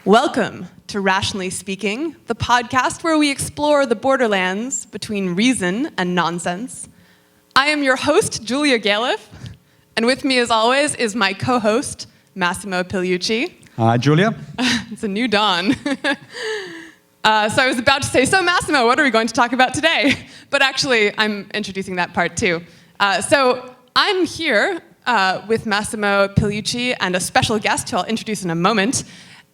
Welcome to Rationally Speaking, the podcast where we explore the borderlands between reason and nonsense. I am your host, Julia Galef, and with me as always is my co-host, Massimo Pigliucci. Hi, Julia. It's a new dawn. So I was about to say, so Massimo, what are we going to talk about today? But actually, I'm introducing that part too. So I'm here with Massimo Pigliucci and a special guest who I'll introduce in a moment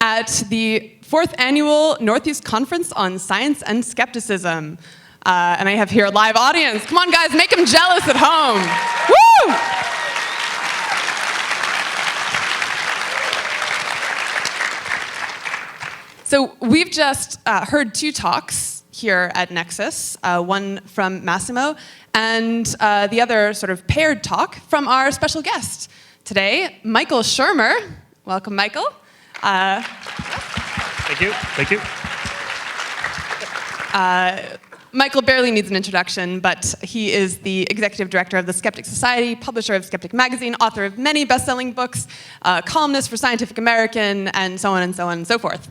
at the 4th Annual Northeast Conference on Science and Skepticism. And I have here a live audience. Come on, guys, make them jealous at home. Woo! So we've just heard two talks here at NECSS, one from Massimo and the other sort of paired talk from our special guest today, Michael Shermer. Welcome, Michael. Thank you. Thank you. Michael barely needs an introduction, but he is the executive director of the Skeptic Society, publisher of Skeptic Magazine, author of many best-selling books, columnist for Scientific American, and so on and so on and so forth.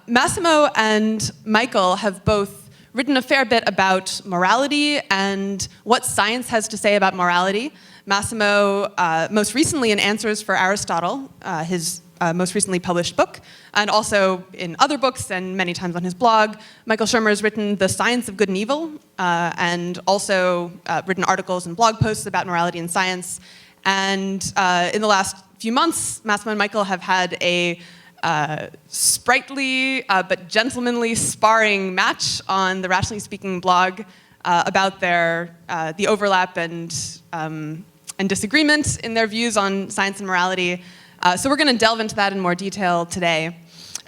Massimo and Michael have both written a fair bit about morality and what science has to say about morality. Massimo, most recently in Answers for Aristotle, his most recently published book, and also in other books and many times on his blog. Michael Shermer has written The Science of Good and Evil, and also written articles and blog posts about morality and science. And in the last few months, Massimo and Michael have had a sprightly but gentlemanly sparring match on the Rationally Speaking blog about the overlap and disagreement in their views on science and morality. So we're going to delve into that in more detail today.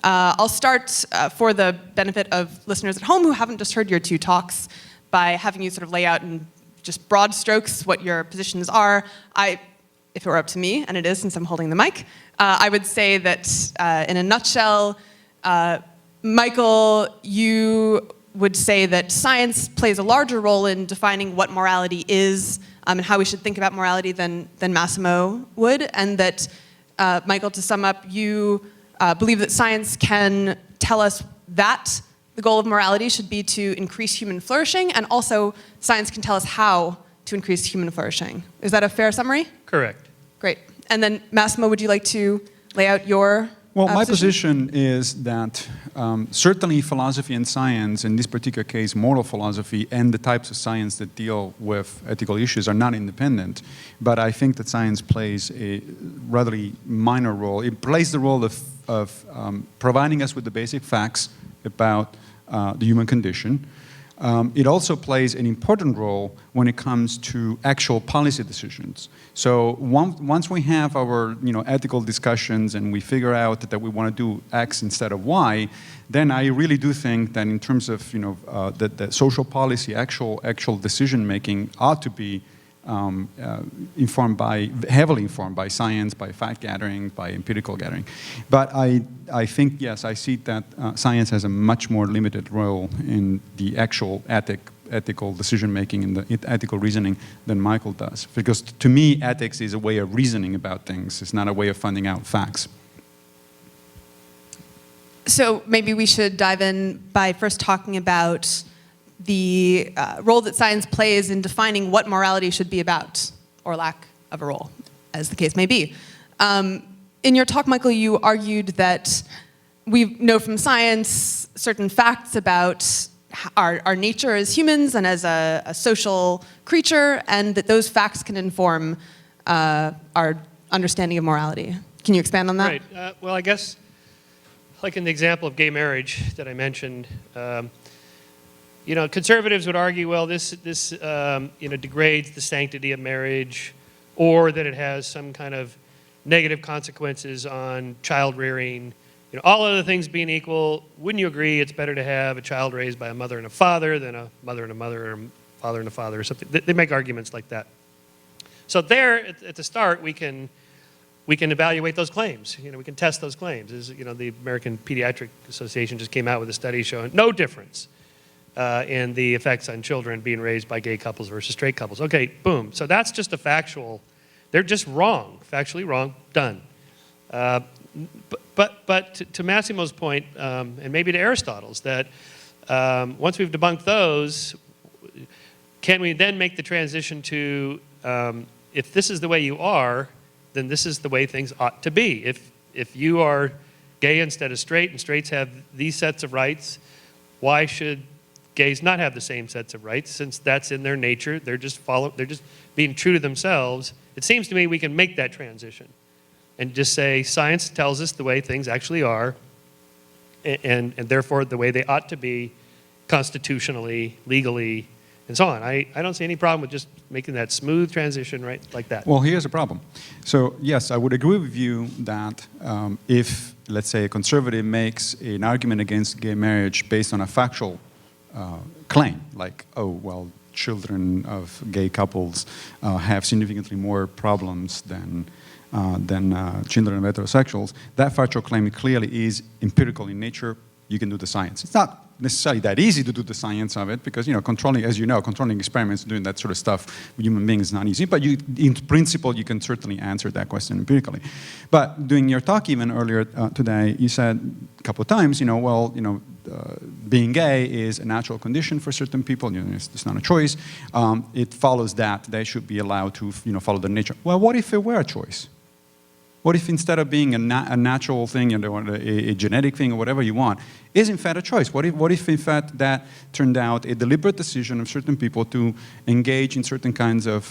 I'll start, for the benefit of listeners at home who haven't just heard your two talks, by having you sort of lay out in just broad strokes what your positions are. If it were up to me, and it is since I'm holding the mic, I would say that in a nutshell, Michael, you would say that science plays a larger role in defining what morality is and how we should think about morality than Massimo would, and that Michael, to sum up, you believe that science can tell us that the goal of morality should be to increase human flourishing, and also science can tell us how to increase human flourishing. Is that a fair summary? Correct. Great. And then, Massimo, would you like to lay out your my position is that certainly philosophy and science, in this particular case moral philosophy, and the types of science that deal with ethical issues are not independent. But I think that science plays a rather minor role. It plays the role of providing us with the basic facts about the human condition. It also plays an important role when it comes to actual policy decisions. So once we have our ethical discussions and we figure out that we want to do X instead of Y, then I really do think that in terms of that social policy, actual decision making ought to be heavily informed by science, by fact gathering, by empirical gathering. But I think, yes, I see that science has a much more limited role in the actual ethical decision making and the ethical reasoning than Michael does. Because to me, ethics is a way of reasoning about things. It's not a way of finding out facts. So maybe we should dive in by first talking about the role that science plays in defining what morality should be about, or lack of a role, as the case may be. In your talk, Michael, you argued that we know from science certain facts about our nature as humans and as a social creature, and that those facts can inform our understanding of morality. Can you expand on that? Right. Well, I guess, like in the example of gay marriage that I mentioned, conservatives would argue, well, this degrades the sanctity of marriage, or that it has some kind of negative consequences on child rearing. All other things being equal, wouldn't you agree it's better to have a child raised by a mother and a father than a mother and a mother, or a father and a father, or something? They make arguments like that. So there, at the start, we can evaluate those claims. We can test those claims. The American Pediatric Association just came out with a study showing no difference in the effects on children being raised by gay couples versus straight couples. Okay, boom. So that's just a factual. They're just wrong, factually wrong, done. But to Massimo's point, and maybe to Aristotle's, that once we've debunked those, can we then make the transition to, if this is the way you are, then this is the way things ought to be. If you are gay instead of straight, and straights have these sets of rights, why should gays not have the same sets of rights? Since that's in their nature, they're just being true to themselves. It seems to me we can make that transition and just say science tells us the way things actually are, and therefore the way they ought to be constitutionally, legally, and so on. I don't see any problem with just making that smooth transition right like that. Well, here's a problem. So yes, I would agree with you that if, let's say, a conservative makes an argument against gay marriage based on a factual claim, like, oh, well, children of gay couples have significantly more problems than children of heterosexuals, that factual claim clearly is empirical in nature. You can do the science. It's not necessarily that easy to do the science of it because, controlling experiments, doing that sort of stuff with human beings is not easy. But in principle, you can certainly answer that question empirically. But during your talk even earlier today, you said a couple of times, being gay is a natural condition for certain people. It's not a choice. It follows that they should be allowed to, follow their nature. Well, what if it were a choice? What if instead of being a natural thing, a genetic thing or whatever you want, is in fact a choice? What if in fact that turned out a deliberate decision of certain people to engage in certain kinds of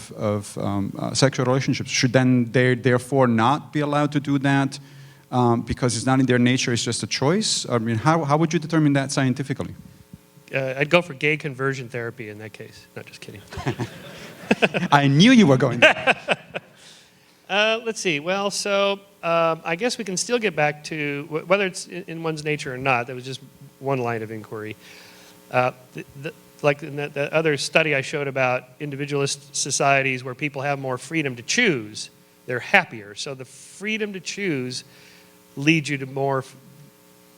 sexual relationships? Should then they therefore not be allowed to do that because it's not in their nature, it's just a choice? I mean, how would you determine that scientifically? I'd go for gay conversion therapy in that case. No, just kidding. I knew you were going there. Let's see. Well, so I guess we can still get back to whether it's in one's nature or not. That was just one line of inquiry. Like in the other study I showed about individualist societies where people have more freedom to choose, they're happier. So the freedom to choose leads you to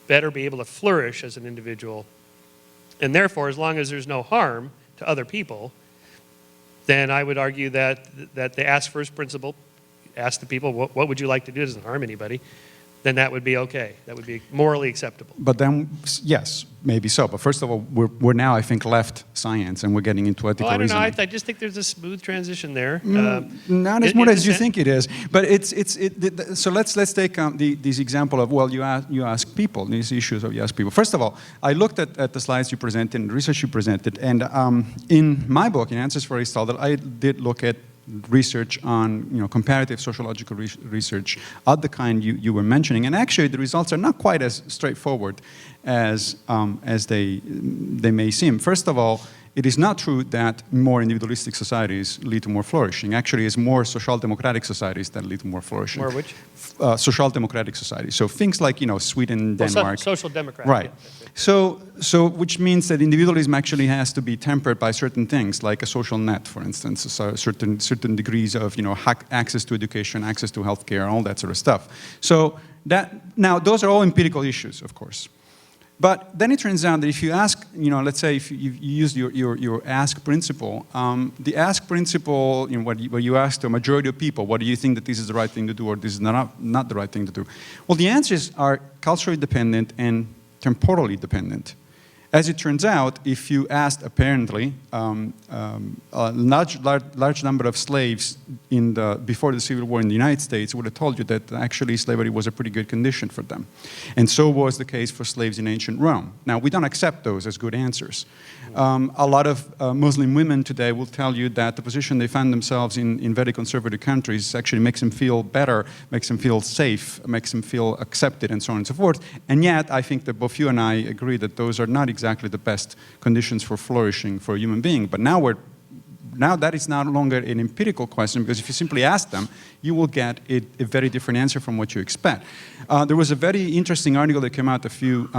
better be able to flourish as an individual. And therefore, as long as there's no harm to other people, then I would argue that the ask first principle, ask the people, what would you like to do? It doesn't harm anybody. Then that would be okay. That would be morally acceptable. But then, yes, maybe so. But first of all, we're now, I think, left science, and we're getting into ethical reasoning. I don't know. I just think there's a smooth transition there. Not as much as you think it is. But so let's take this example of, well, you ask people, these issues of you ask people. First of all, I looked at the slides you presented and the research you presented, and in my book, in Answers for Aristotle, I did look at research on comparative sociological research of the kind you were mentioning, and actually the results are not quite as straightforward as they may seem. First of all, it is not true that more individualistic societies lead to more flourishing. Actually, it's more social democratic societies that lead to more flourishing. More which? Social democratic societies. So things like Sweden, Denmark. Social democratic. Right. Yeah. So which means that individualism actually has to be tempered by certain things, like a social net, for instance, so certain degrees of access to education, access to healthcare, all that sort of stuff. So now those are all empirical issues, of course. But then it turns out that if you ask, let's say if you use your ask principle, the ask principle, where you ask the majority of people, what do you think that this is the right thing to do or this is not the right thing to do? Well, the answers are culturally dependent and temporally dependent. As it turns out, if you asked apparently a large number of slaves before the Civil War in the United States, would have told you that actually slavery was a pretty good condition for them. And so was the case for slaves in ancient Rome. Now, we don't accept those as good answers. A lot of Muslim women today will tell you that the position they find themselves in very conservative countries actually makes them feel better, makes them feel safe, makes them feel accepted, and so on and so forth. And yet, I think that both you and I agree that those are not exactly the best conditions for flourishing for a human being. But now that is no longer an empirical question, because if you simply ask them, you will get a very different answer from what you expect. There was a very interesting article that came out a few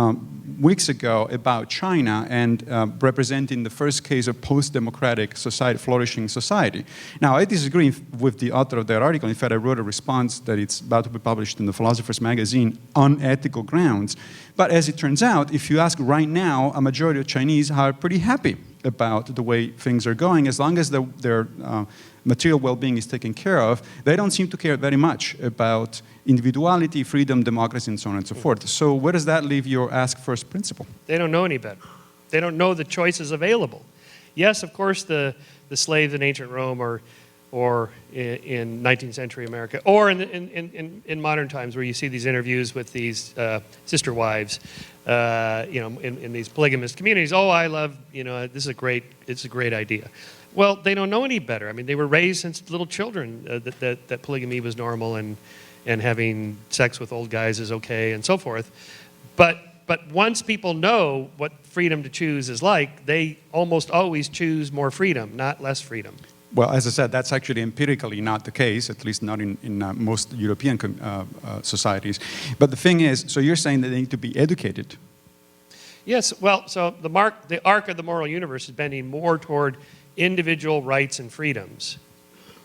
weeks ago about China and representing the first case of post-democratic society, flourishing society. Now, I disagree with the author of that article. In fact, I wrote a response that it's about to be published in the Philosopher's Magazine on ethical grounds. But as it turns out, if you ask right now, a majority of Chinese are pretty happy about the way things are going, as long as their material well-being is taken care of, they don't seem to care very much about individuality, freedom, democracy, and so on and so forth. So where does that leave your ask first principle? They don't know any better. They don't know the choices available. Yes, of course, the slaves in ancient Rome or in 19th century America, or in modern times where you see these interviews with these sister wives, in these polygamous communities. Oh, I love, it's a great idea. Well, they don't know any better. I mean, they were raised since little children that polygamy was normal and having sex with old guys is okay and so forth. But once people know what freedom to choose is like, they almost always choose more freedom, not less freedom. Well, as I said, that's actually empirically not the case, at least not in most European societies. But the thing is, so you're saying that they need to be educated. Yes, well, so the arc of the moral universe is bending more toward individual rights and freedoms,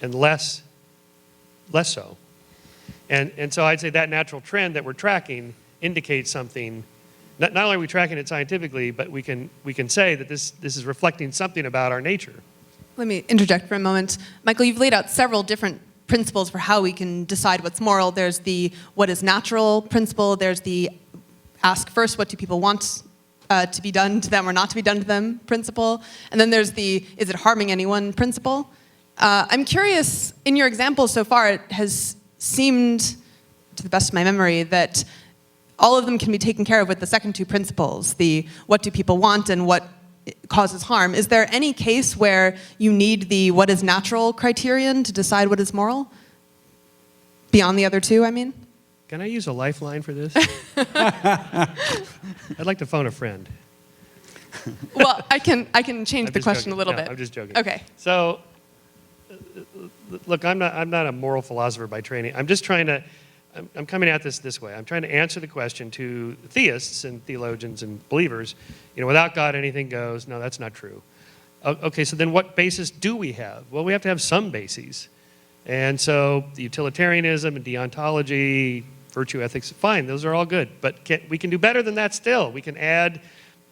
and less so. And so I'd say that natural trend that we're tracking indicates something. Not only are we tracking it scientifically, but we can say that this is reflecting something about our nature. Let me interject for a moment. Michael, you've laid out several different principles for how we can decide what's moral. There's the what is natural principle. There's the ask first, what do people want to be done to them or not to be done to them principle. And then there's the is it harming anyone principle. I'm curious, in your examples so far, it has seemed, to the best of my memory, that all of them can be taken care of with the second two principles, the what do people want and what causes harm. Is there any case where you need the what is natural criterion to decide what is moral? Beyond the other two, I mean? Can I use a lifeline for this? I'd like to phone a friend. Well, I can change the question joking. a little No, bit. I'm just joking. Okay. So, look, I'm not a moral philosopher by training. I'm coming at this way. I'm trying to answer the question to theists and theologians and believers, without God anything goes. No, that's not true. Okay, so then what basis do we have? Well, we have to have some bases. And so the utilitarianism and deontology, virtue ethics, fine, those are all good. But we can do better than that still. We can add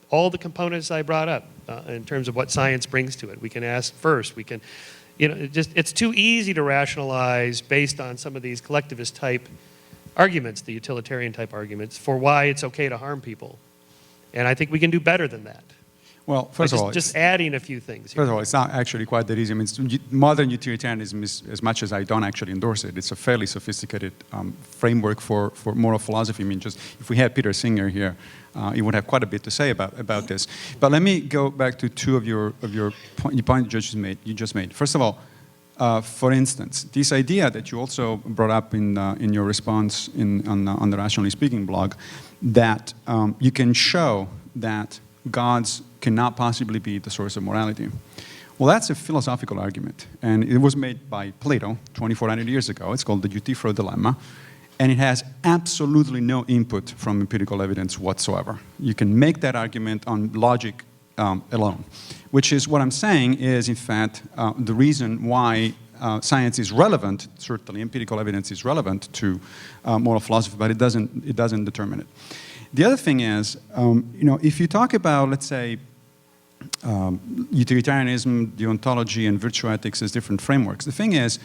all the components I brought up in terms of what science brings to it. We can ask first. We can, it's too easy to rationalize based on some of these collectivist type arguments, the utilitarian type arguments, for why it's okay to harm people. And I think we can do better than that. Well, first of all, just adding a few things here. First of all, it's not actually quite that easy. I mean, modern utilitarianism is, as much as I don't actually endorse it, it's a fairly sophisticated framework for moral philosophy. I mean, just if we had Peter Singer here, he would have quite a bit to say about this. But let me go back to two of your point you just made. First of all, for instance, this idea that you also brought up in your response on the Rationally Speaking blog, that you can show that gods cannot possibly be the source of morality. Well, that's a philosophical argument, and it was made by Plato 2,400 years ago. It's called the Euthyphro dilemma, and it has absolutely no input from empirical evidence whatsoever. You can make that argument on logic alone, which is what I'm saying is, in fact, the reason why science is relevant. Certainly, empirical evidence is relevant to moral philosophy, but it doesn't determine it. The other thing is, if you talk about, let's say, utilitarianism, deontology, and virtue ethics as different frameworks, the thing is,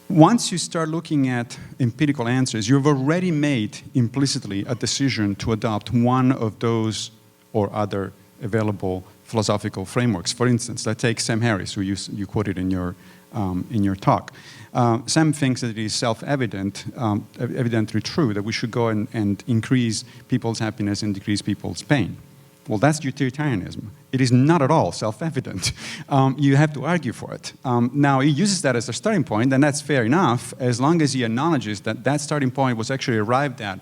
once you start looking at empirical answers, you've already made implicitly a decision to adopt one of those or other available philosophical frameworks. For instance, let's take Sam Harris, who you quoted in your talk. Sam thinks that it is self-evident, evidently true, that we should go and increase people's happiness and decrease people's pain. Well, that's utilitarianism. It is not at all self-evident. You have to argue for it. Now, he uses that as a starting point, and that's fair enough, as long as he acknowledges that that starting point was actually arrived at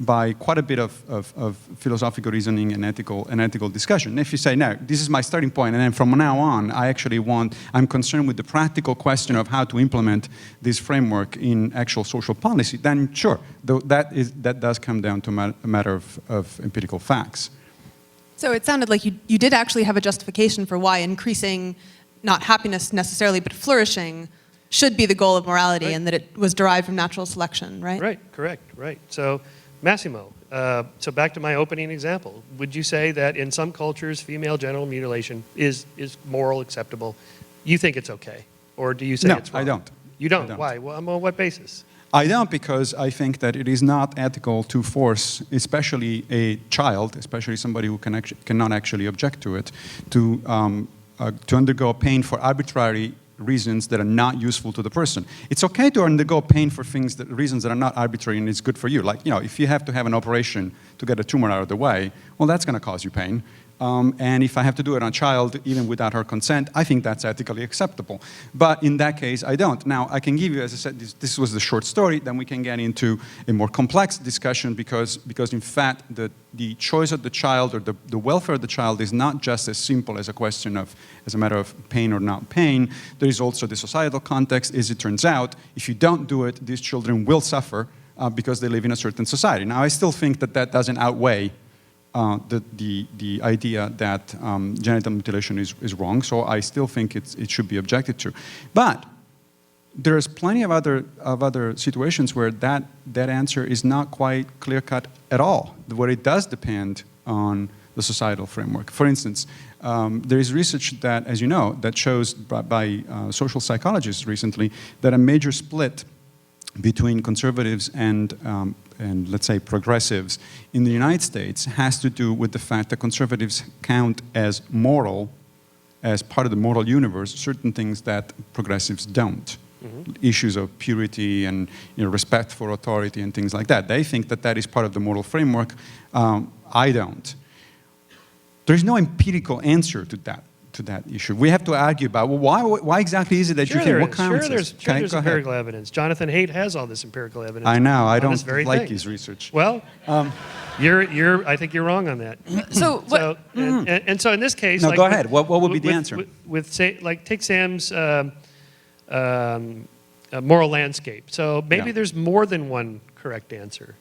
by quite a bit of philosophical reasoning and ethical discussion. If you say, no, this is my starting point, and then from now on, I'm concerned with the practical question of how to implement this framework in actual social policy, then sure, that does come down to a matter of empirical facts. So it sounded like you did actually have a justification for why increasing, not happiness necessarily, but flourishing should be the goal of morality, right, and that it was derived from natural selection, right? Right, correct, right. So, Massimo, so back to my opening example. Would you say that in some cultures, female genital mutilation is moral, acceptable? you think it's okay? Or do you say No, it's wrong? I don't. You don't? I don't. Why? Well, on what basis? I don't, because I think that it is not ethical to force, especially a child, especially somebody who cannot actually object to it, to undergo pain for arbitrary reasons that are not useful to the person. It's okay to undergo pain for reasons that are not arbitrary and it's good for you. Like, if you have to have an operation to get a tumor out of the way, well, that's going to cause you pain. And if I have to do it on a child, even without her consent, I think that's ethically acceptable. But in that case, I don't. Now, I can give you, as I said, this was the short story. Then we can get into a more complex discussion because in fact, the choice of the child or the welfare of the child is not just as simple as a question of, as a matter of pain or not pain. There is also the societal context. As it turns out, if you don't do it, these children will suffer because they live in a certain society. Now, I still think that doesn't outweigh the idea that genital mutilation is wrong, so I still think it should be objected to. But there's plenty of other situations where that answer is not quite clear-cut at all, where it does depend on the societal framework. For instance, there is research that, as you know, that shows by social psychologists recently that a major split between conservatives and let's say progressives in the United States has to do with the fact that conservatives count as moral, as part of the moral universe, certain things that progressives don't. Mm-hmm. Issues of purity and respect for authority and things like that. They think that is part of the moral framework. I don't. There's no empirical answer to that issue. We have to argue about, well, why exactly is it that you think, what counts? Sure, there's empirical evidence. Jonathan Haidt has all this empirical evidence. I know, I don't like his research. Well, I think you're wrong on that. So in this case... No, go ahead. What would be the answer? Take Sam's moral landscape. So maybe there's more than one correct answer.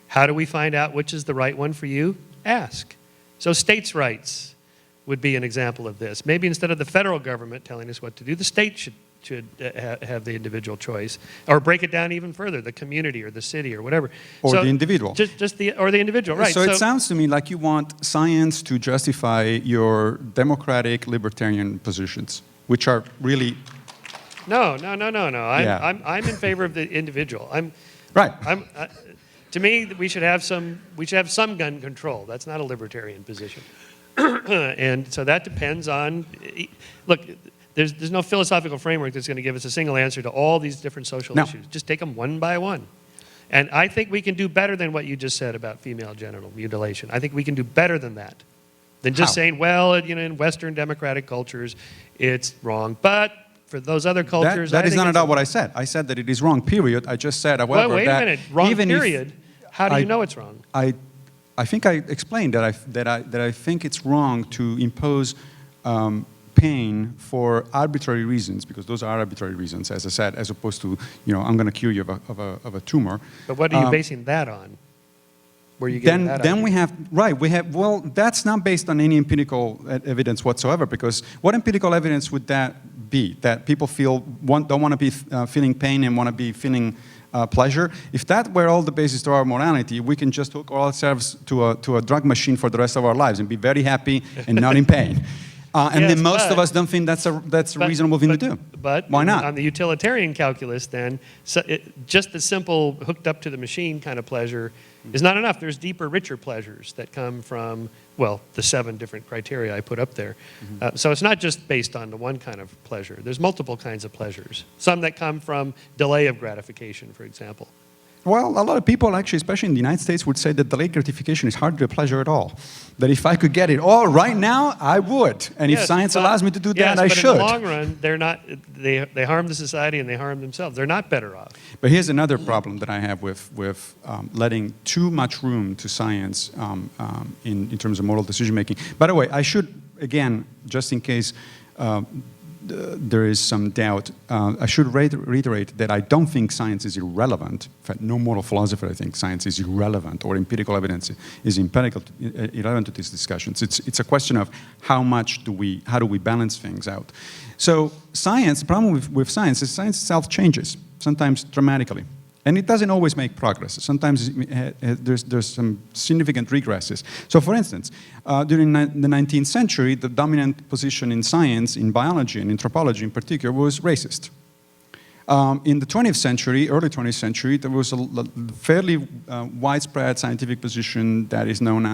How do we find out which is the right one for you? Ask. So states' rights would be an example of this. Maybe instead of the federal government telling us what to do, the state should have the individual choice, or break it down even further, the community or the city or whatever. Or the individual. Or the individual, right. So it sounds to me like you want science to justify your democratic libertarian positions, which are really... No. I'm in favor of the individual. Right. To me, we should have some gun control. That's not a libertarian position. And so that depends on, look, there's no philosophical framework that's going to give us a single answer to all these different social issues. Just take them one by one. And I think we can do better than what you just said about female genital mutilation. I think we can do better than that. Than just saying, well, in Western democratic cultures, it's wrong. But for those other cultures, that is not at all what I said. I said that it is wrong, period. I just said, however, wait a minute. Wrong, period? How do you know it's wrong? I think I explained that I think it's wrong to impose pain for arbitrary reasons, because those are arbitrary reasons, as I said, as opposed to, I'm going to cure you of a tumor. But what are you basing that on? Where you getting that then well, that's not based on any empirical evidence whatsoever, because what empirical evidence would that be? That people don't want to be feeling pain and want to be feeling pleasure. If that were all the basis to our morality, we can just hook ourselves to a drug machine for the rest of our lives and be very happy and not in pain. Then most of us don't think that's a reasonable thing to do. But why not? On the utilitarian calculus, then, just the simple hooked up to the machine kind of pleasure is not enough. There's deeper, richer pleasures that come from, well, the 7 different criteria I put up there. Mm-hmm. So it's not just based on the one kind of pleasure. There's multiple kinds of pleasures. Some that come from delay of gratification, for example. Well, a lot of people actually, especially in the United States, would say that delayed gratification is hardly a pleasure at all. That if I could get it all right now, I would. And if science allows me to do that, I should. But in the long run, they're not. They harm the society and they harm themselves. They're not better off. But here's another problem that I have with letting too much room to science in terms of moral decision making. By the way, I should, again, just in case there is some doubt, I should reiterate that I don't think science is irrelevant. In fact, no moral philosopher, I think, science is irrelevant, or empirical evidence is irrelevant to these discussions. It's a question of how do we balance things out. So science, the problem with science is science itself changes, sometimes dramatically. And it doesn't always make progress. Sometimes there's some significant regresses. So for instance, during the 19th century, the dominant position in science, in biology and anthropology in particular, was racist. In the 20th century, early 20th century, there was a fairly widespread scientific position that is known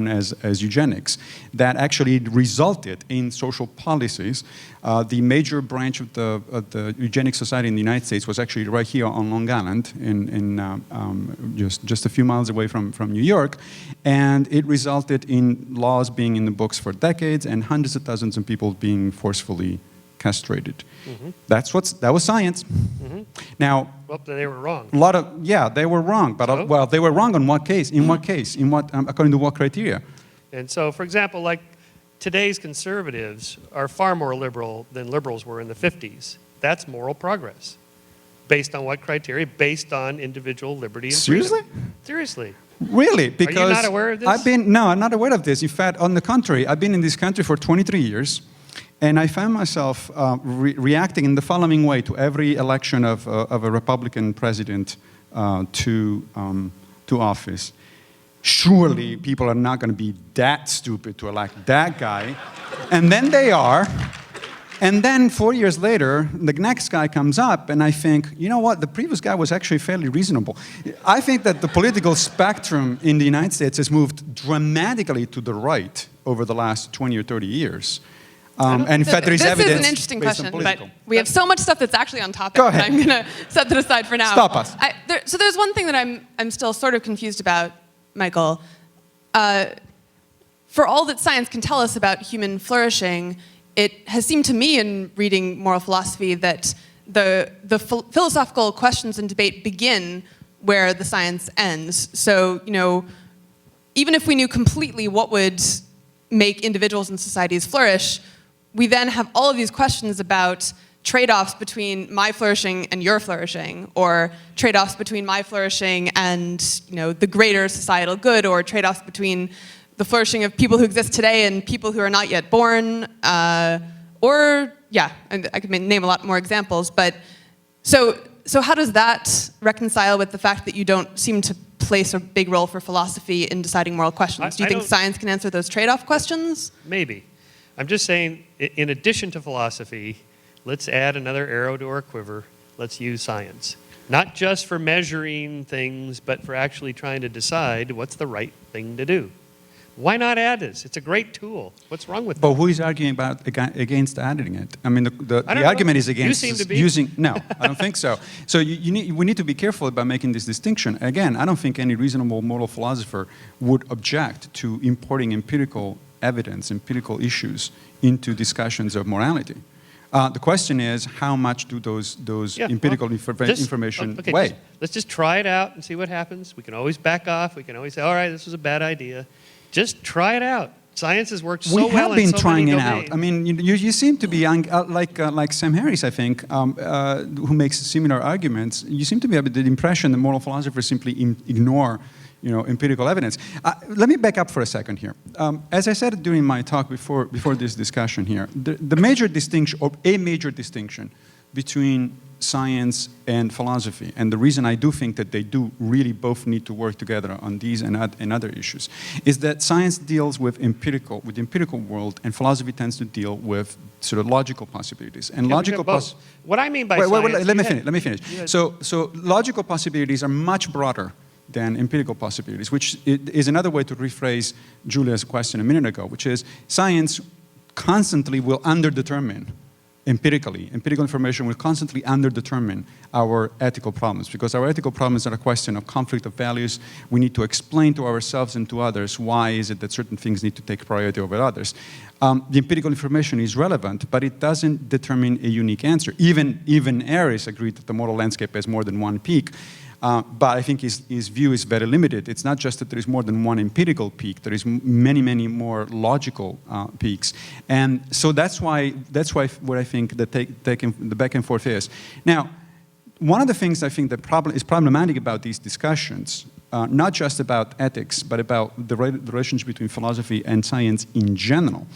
as eugenics, that actually resulted in social policies. The major branch of the eugenics society in the United States was actually right here on Long Island, just a few miles away from New York, and it resulted in laws being in the books for decades and hundreds of thousands of people being forcefully castrated. Mm-hmm. That was science. Mm-hmm. Now, well, they were wrong. They were wrong. But so? Well, they were wrong on what case? In what case? In what? According to what criteria? And so, for example, like today's conservatives are far more liberal than liberals were in the 50s. That's moral progress. Based on what criteria? Based on individual liberty and Seriously? freedom. Seriously. Really? Because are you not aware of this? No, I'm not aware of this. In fact, on the contrary, I've been in this country for 23 years. And I found myself reacting in the following way to every election of a Republican president to office. Surely people are not going to be that stupid to elect that guy. And then they are. And then 4 years later, the next guy comes up, and I think, you know what, the previous guy was actually fairly reasonable. I think that the political spectrum in the United States has moved dramatically to the right over the last 20 or 30 years. And in fact, there is evidence. This is an interesting question, but we have so much stuff that's actually on topic. Go ahead. I'm going to set that aside for now. Stop us. So there's one thing that I'm still sort of confused about, Michael. For all that science can tell us about human flourishing, it has seemed to me in reading moral philosophy that the philosophical questions and debate begin where the science ends. So, even if we knew completely what would make individuals and societies flourish, we then have all of these questions about trade-offs between my flourishing and your flourishing, or trade-offs between my flourishing and the greater societal good, or trade-offs between the flourishing of people who exist today and people who are not yet born, and I could name a lot more examples. But so how does that reconcile with the fact that you don't seem to place a big role for philosophy in deciding moral questions? Do you think science can answer those trade-off questions? Maybe. I'm just saying, in addition to philosophy, let's add another arrow to our quiver. Let's use science. Not just for measuring things, but for actually trying to decide what's the right thing to do. Why not add this? It's a great tool. What's wrong with it? But who is arguing against adding it? I mean, the argument is against you seem to be. using. No, I don't think so. So we need to be careful about making this distinction. Again, I don't think any reasonable moral philosopher would object to importing empirical evidence, empirical issues into discussions of morality. The question is, how much do those empirical information weigh? Let's just try it out and see what happens. We can always back off. We can always say, all right, this was a bad idea. Just try it out. Science has worked so well in so many domains. We have been trying it out. I mean, you seem to be, like Sam Harris, I think, who makes similar arguments. You seem to be having the impression that moral philosophers simply ignore empirical evidence. Let me back up for a second here. As I said during my talk before this discussion here, the major distinction, or a major distinction between science and philosophy, and the reason I do think that they do really both need to work together on these and other issues, is that science deals with the empirical world, and philosophy tends to deal with sort of logical possibilities. And what I mean by science... Let me finish. So logical possibilities are much broader than empirical possibilities, which is another way to rephrase Julia's question a minute ago, which is science constantly will underdetermine empirically. Empirical information will constantly underdetermine our ethical problems, because our ethical problems are a question of conflict of values. We need to explain to ourselves and to others why is it that certain things need to take priority over others. The empirical information is relevant, but it doesn't determine a unique answer. Even Harris agreed that the moral landscape has more than one peak. But I think his view is very limited. It's not just that there is more than one empirical peak. There is many, many more logical peaks. And so that's why what I think the back and forth is. Now, one of the things I think that is problematic about these discussions, not just about ethics, but about the relationship between philosophy and science in general,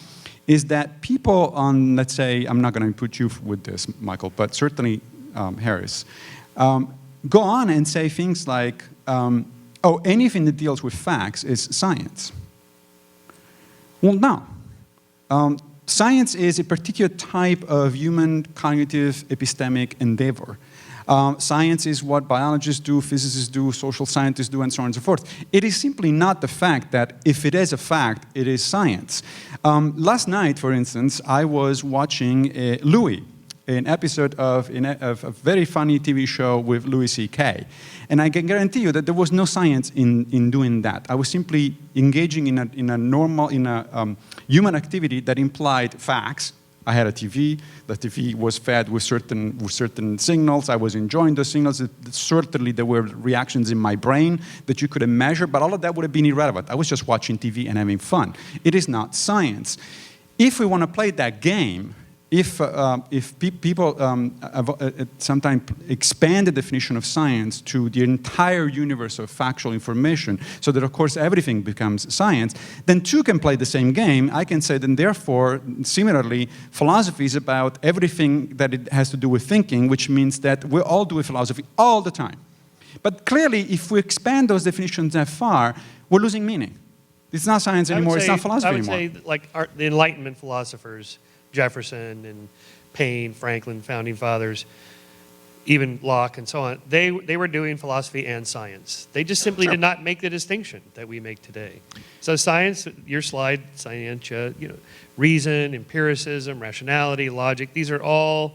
is that people on, let's say, I'm not going to put you with this, Michael, but certainly Harris, go on and say things like, oh, anything that deals with facts is science. Well, no. Science is a particular type of human cognitive epistemic endeavor. Science is what biologists do, physicists do, social scientists do, and so on and so forth. It is simply not the fact that if it is a fact, it is science. Last night, for instance, I was watching Louis, an episode of a very funny TV show with Louis C.K. And I can guarantee you that there was no science in doing that. I was simply engaging in a human activity that implied facts. I had a TV. The TV was fed with certain signals. I was enjoying those signals. Certainly, there were reactions in my brain that you couldn't measure, but all of that would have been irrelevant. I was just watching TV and having fun. It is not science. If we want to play that game, if people sometimes expand the definition of science to the entire universe of factual information, so that of course everything becomes science, then two can play the same game. I can say then therefore, similarly, philosophy is about everything that it has to do with thinking, which means that we all do philosophy all the time. But clearly, if we expand those definitions that far, we're losing meaning. It's not science anymore, it's not philosophy anymore. I would say like the Enlightenment philosophers, Jefferson and Paine, Franklin, founding fathers, even Locke and so on, they were doing philosophy and science. They just simply did not make the distinction that we make today. So science, your slide, scientia, reason, empiricism, rationality, logic, these are all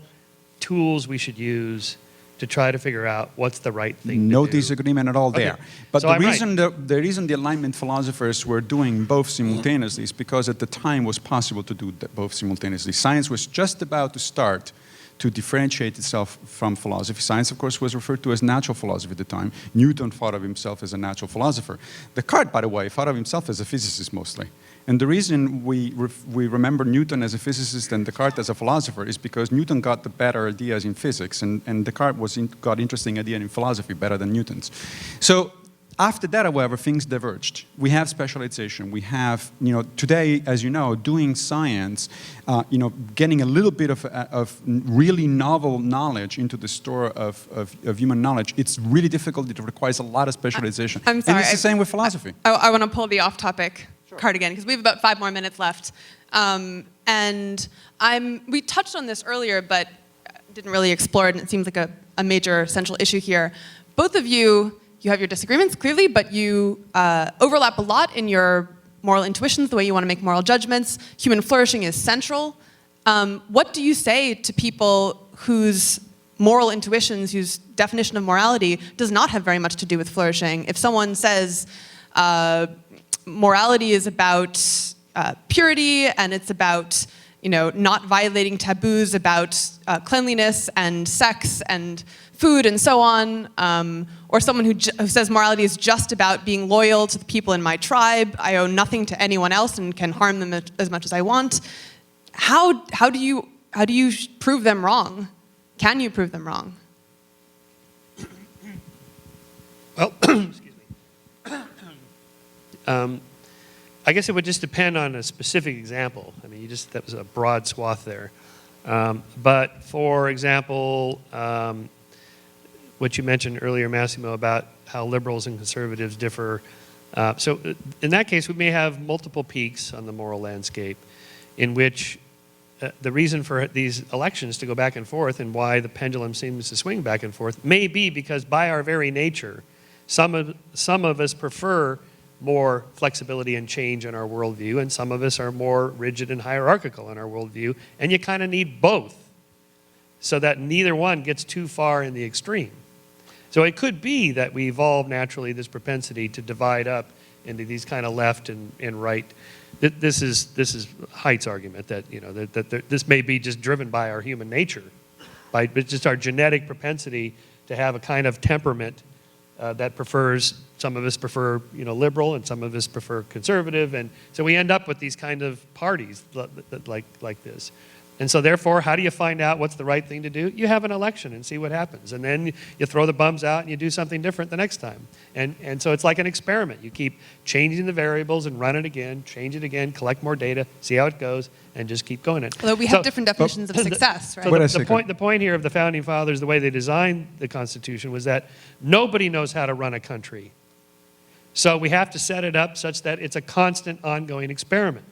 tools we should use to try to figure out what's the right thing to do. No disagreement at all there. Okay. But So the reason the Enlightenment philosophers were doing both simultaneously is because at the time it was possible to do both simultaneously. Science was just about to start to differentiate itself from philosophy. Science, of course, was referred to as natural philosophy at the time. Newton thought of himself as a natural philosopher. Descartes, by the way, thought of himself as a physicist mostly. And the reason we remember Newton as a physicist and Descartes as a philosopher is because Newton got the better ideas in physics, and Descartes got interesting ideas in philosophy better than Newton's. So after that, however, things diverged. We have specialization. We have, today, as you know, doing science, getting a little bit of really novel knowledge into the store of human knowledge, it's really difficult. It requires a lot of specialization. I'm sorry. And it's the same with philosophy. I want to pull the off-topic cardigan because we have about 5 more minutes left. And we touched on this earlier, but didn't really explore it, and it seems like a major central issue here. Both of you have your disagreements, clearly, but you overlap a lot in your moral intuitions, the way you want to make moral judgments. Human flourishing is central. What do you say to people whose moral intuitions, whose definition of morality does not have very much to do with flourishing? If someone says morality is about purity and it's about not violating taboos about cleanliness and sex and food and so on, or someone who says morality is just about being loyal to the people in my tribe, I owe nothing to anyone else and can harm them as much as I want. How do you prove them wrong? Can you prove them wrong? Well, excuse me. I guess it would just depend on a specific example. I mean, that was a broad swath there. But for example, what you mentioned earlier, Massimo, about how liberals and conservatives differ. So in that case, we may have multiple peaks on the moral landscape in which the reason for these elections to go back and forth and why the pendulum seems to swing back and forth may be because by our very nature, some of us prefer more flexibility and change in our worldview, and some of us are more rigid and hierarchical in our worldview, and you kind of need both so that neither one gets too far in the extreme. So it could be that we evolve naturally this propensity to divide up into these kind of left and right. This is Haidt's argument that this may be just driven by our human nature, by just our genetic propensity to have a kind of temperament that prefers. Some of us prefer liberal, and some of us prefer conservative, and so we end up with these kind of parties like this. And so therefore, how do you find out what's the right thing to do? You have an election and see what happens. And then you throw the bums out and you do something different the next time. And so it's like an experiment. You keep changing the variables and run it again, change it again, collect more data, see how it goes, and just keep going it. Although we have different definitions of success, right? So the point here of the founding fathers, the way they designed the Constitution, was that nobody knows how to run a country. So we have to set it up such that it's a constant, ongoing experiment.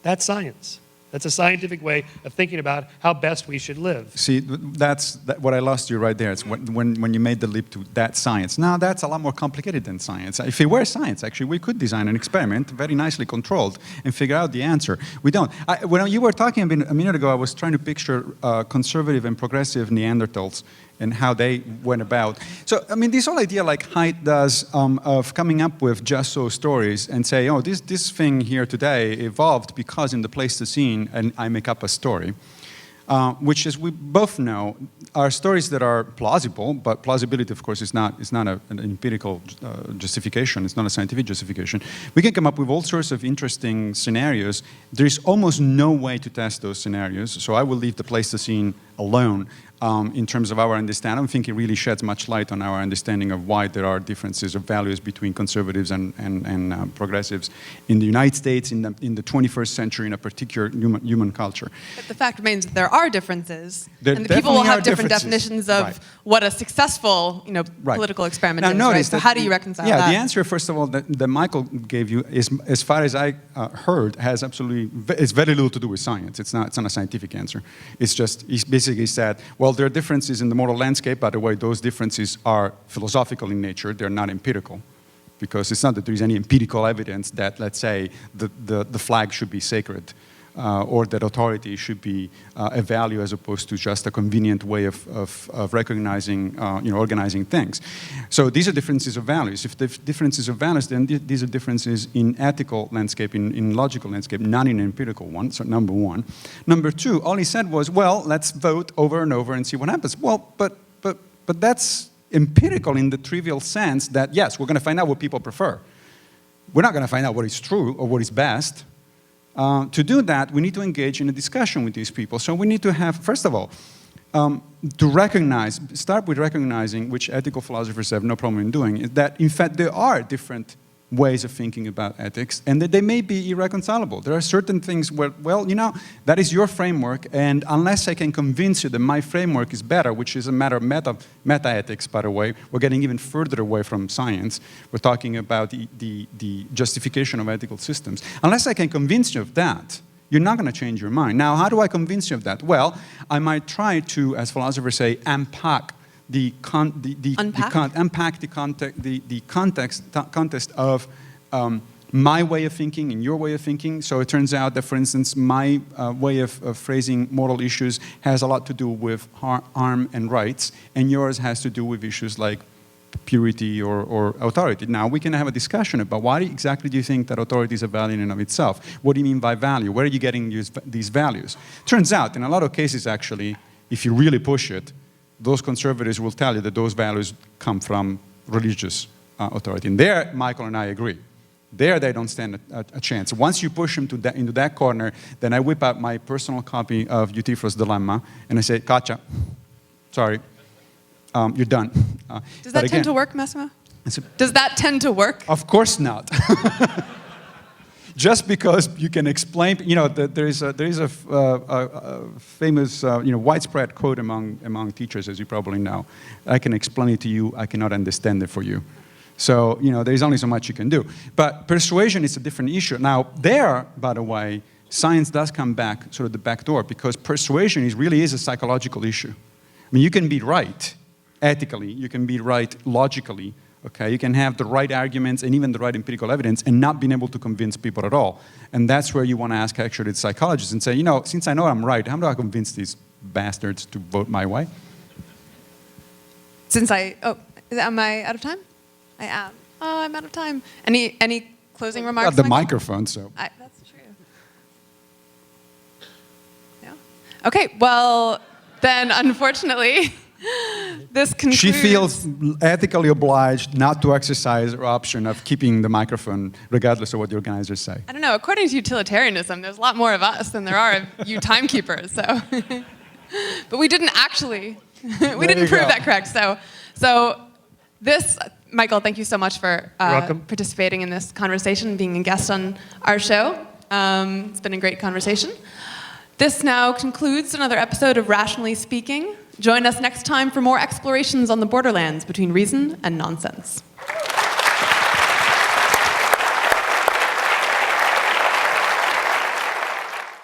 That's science. That's a scientific way of thinking about how best we should live. See, that's what I lost you right there. It's when you made the leap to that science. Now, that's a lot more complicated than science. If it were science, actually, we could design an experiment, very nicely controlled, and figure out the answer. We don't. When you were talking a minute ago, I was trying to picture conservative and progressive Neanderthals and how they went about. So, I mean, this whole idea, like Haidt does, of coming up with just so stories and say, oh, this thing here today evolved because in the Pleistocene, and I make up a story, which, as we both know, are stories that are plausible, but plausibility, of course, is not an empirical justification. It's not a scientific justification. We can come up with all sorts of interesting scenarios. There is almost no way to test those scenarios, so I will leave the Pleistocene alone. In terms of our understanding, I don't think it really sheds much light on our understanding of why there are differences of values between conservatives and progressives in the United States in the 21st century in a particular human culture. But the fact remains that there are differences, There and the people will have definitely are different definitions of right. what a successful, political experiment is. Right? So how do you reconcile that? Yeah, the answer, first of all, that Michael gave you is, as far as I heard, has it's very little to do with science. It's not a scientific answer. It's just, he basically said, well, there are differences in the moral landscape. By the way, those differences are philosophical in nature. They're not empirical. Because it's not that there is any empirical evidence that, let's say, the flag should be sacred. Or that authority should be a value as opposed to just a convenient way of recognizing, organizing things. So these are differences of values. If the differences of values, then these are differences in ethical landscape, in logical landscape, not in an empirical one, so number one. Number two, all he said was, well, let's vote over and over and see what happens. Well, but that's empirical in the trivial sense that, yes, we're going to find out what people prefer. We're not going to find out what is true or what is best. To do that, we need to engage in a discussion with these people. So we need to have, first of all, start with recognizing, which ethical philosophers have no problem in doing, is that in fact there are different ways of thinking about ethics and that they may be irreconcilable. There are certain things where, well, that is your framework, and unless I can convince you that my framework is better, which is a matter of meta-ethics, by the way, we're getting even further away from science. We're talking about the justification of ethical systems. Unless I can convince you of that, you're not going to change your mind. Now, how do I convince you of that? Well, I might try to, as philosophers say, unpack the context of my way of thinking and your way of thinking. So it turns out that, for instance, my way of phrasing moral issues has a lot to do with harm and rights, and yours has to do with issues like purity or authority. Now, we can have a discussion about why exactly do you think that authority is a value in and of itself? What do you mean by value? Where are you getting these values? Turns out, in a lot of cases, actually, if you really push it, those conservatives will tell you that those values come from religious authority. And there, Michael and I agree. There, they don't stand a chance. Once you push them into that corner, then I whip out my personal copy of Euthyphro's Dilemma, and I say, gotcha, sorry, you're done. Does that tend to work, Massimo? Does that tend to work? Of course not. Just because you can explain, there is a famous, widespread quote among teachers, as you probably know. I can explain it to you, I cannot understand it for you. So, there is only so much you can do. But persuasion is a different issue. Now, there, by the way, science does come back, sort of the back door, because persuasion really is a psychological issue. I mean, you can be right ethically, you can be right logically, okay? You can have the right arguments and even the right empirical evidence and not being able to convince people at all. And that's where you want to ask actually the psychologists and say, since I know I'm right, how do I convince these bastards to vote my way? Am I out of time? I am. Oh, I'm out of time. Any closing remarks? Got the microphone, so. That's true. Yeah. Okay, well, then unfortunately, This concludes. She feels ethically obliged not to exercise her option of keeping the microphone, regardless of what the organizers say. I don't know. According to utilitarianism, there's a lot more of us than there are of you timekeepers. So, but we didn't actually. We didn't prove that correct. So this, Michael, thank you so much for participating in this conversation and being a guest on our show. It's been a great conversation. This now concludes another episode of Rationally Speaking. Join us next time for more explorations on the borderlands between reason and nonsense.